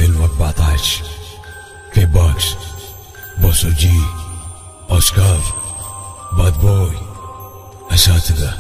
2014 كي بوكس، بوسو جي، اوسكار، باد بوي، اساتذة.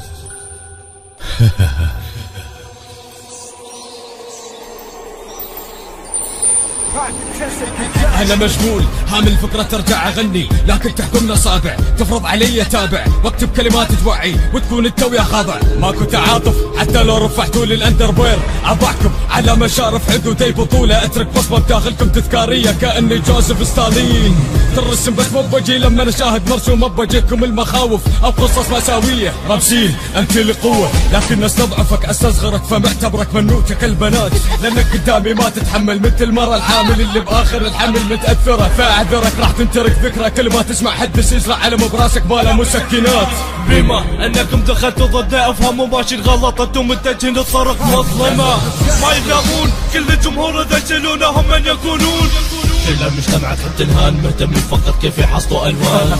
أنا مشغول هامل فكرة ترجع أغني، لكن تحكمنا صابع تفرض علي تابع، واكتب كلمات توعي وتكون التوية خاضع. ماكو تعاطف حتى لو رفعتوا لي الاندربير، أضعكم على مشارف حدودي بطولة، أترك بصمة بداخلكم تذكارية كأني جوزيف ستالين. ترسم بس مو بجي لما أشاهد مرسوم، بجيكم المخاوف أو قصص مأساوية. رمسين أنت لقوة لكن استضعفك استصغرك، فمعتبرك منوتة كالبنات، لأنك قدامي ما تتحمل مثل المرة الحامل اللي بآخر الحمل متأثرة. فأعذرك راح تنترك ذكرى كل ما تسمع حدث يزرع علم براسك بالا مسكنات. بما انكم دخلتوا ضدنا افهموا ماشي الغلط، انتم متجهين للطرق مظلمة، ما يلاقون كل الجمهور يدجلونهم من يكونون. كل المجتمع تحت الهان مهتمين فقط كيف يحصلوا الوان.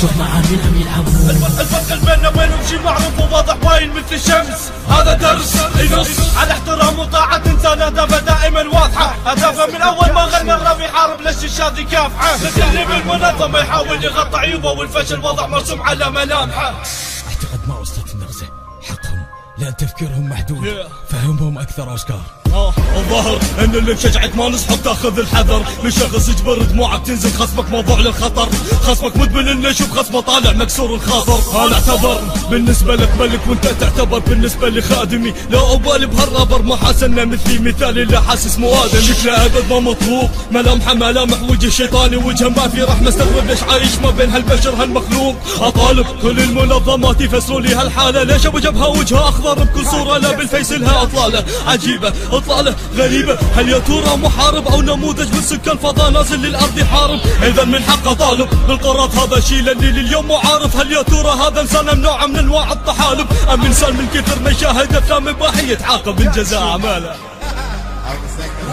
شوف معانا عم يلعبون، الفرق بيننا وبينهم شي معروف وواضح باين مثل الشمس. هذا درس ينص على احترام وطاعة انسان اهدافه دائما واضحة، اهدافه من اول ما غنى الراب يحارب ليش الشاذ يكافحه. اللي بالمنظمة يحاول يغطي عيوبه والفشل وضع مرسوم على ملامحه. اعتقد ما وصلت النغزة حقهم لأن تفكيرهم محدود، فهمهم أكثر أوسكار. الظاهر ان اللي مشجعك ما نصحك تاخذ الحذر، لشخص يجبر دموعك تنزل، خصمك موضوع للخطر، خصمك مدمن انه يشوف خصمه طالع مكسور الخاطر. انا اعتبر بالنسبه لك ملك وانت تعتبر بالنسبه لي خادمي، لا ابالي بهالرابر ما حاسنا مثلي، مثالي لا حاسس مو ادمي. شكله ابد ما مطلوب، ملامحه ملامح وجه شيطاني، وجهه ما في رحمه، استغرب ليش عايش ما بين هالبشر هالمخلوق. اطالب كل المنظمات يفسروا لي هالحاله، ليش ابو جبهه وجهه اخضر بكل صوره، لا بالفيس لها اطلاله عجيبه اطلاله غريبة. هل يا ترى محارب او نموذج من سكان فضاء نازل للارض يحارب؟ اذا من حقه طالب بالقرات هذا شي لاني لليوم مو عارف، هل يا ترى هذا انسان ام نوع من انواع الطحالب، ام انسان من كثر ما يشاهد افلام اباحية يتعاقب من جزاء اعماله.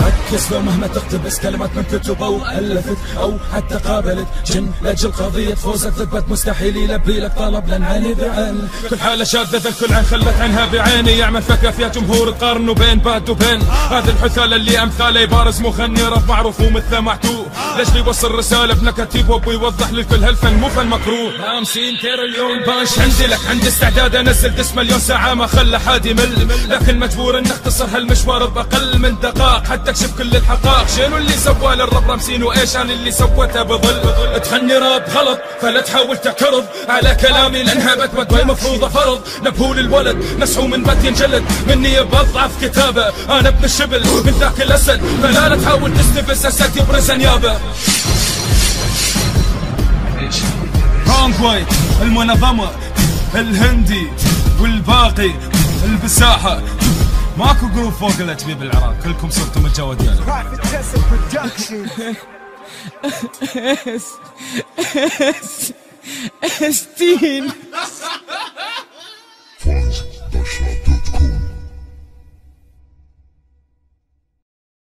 ركز لو مهما تقتبس كلمات من كتب او الفت او حتى قابلت جن لاجل قضية فوزك ثبت مستحيل يلبي لك طلب لن عيني بعين. كل حالة شاذة الكل عن خلت عنها بعيني، يعمل فكف يا جمهور تقارنوا بين باد وبين هذا الحثالة اللي امثاله يبارز مغني راب معروف ومثله معتوه. ليش بيوصل رسالة بنكت هيب هوب ويوضح للكل هالفن مو فن مكروه. 50 تريليون باش عندي لك عندي استعداد انزل دس مليون ساعة ما خلى حد يمل، لكن مجبور ان اختصر هالمشوار باقل من دقائق حتى اكشف كل الحقائق. شنو اللي سوى للرب رمسين وايش انا اللي سوته بظل؟ تغني راب غلط فلا تحاول تعترض على كلامي لانها بتبت مفروض فرض. نبهول الولد نسعو من بد ينجلد مني بضعف كتابه، انا ابن الشبل من ذاك الاسد، فلا تحاول تستفز اسد يبرز انيابه. كونكويت المنظمة الهندي والباقي البساحة، ماكو جروب فوق الاتش بي بالعراق، كلكم صرتم متجودين. ستين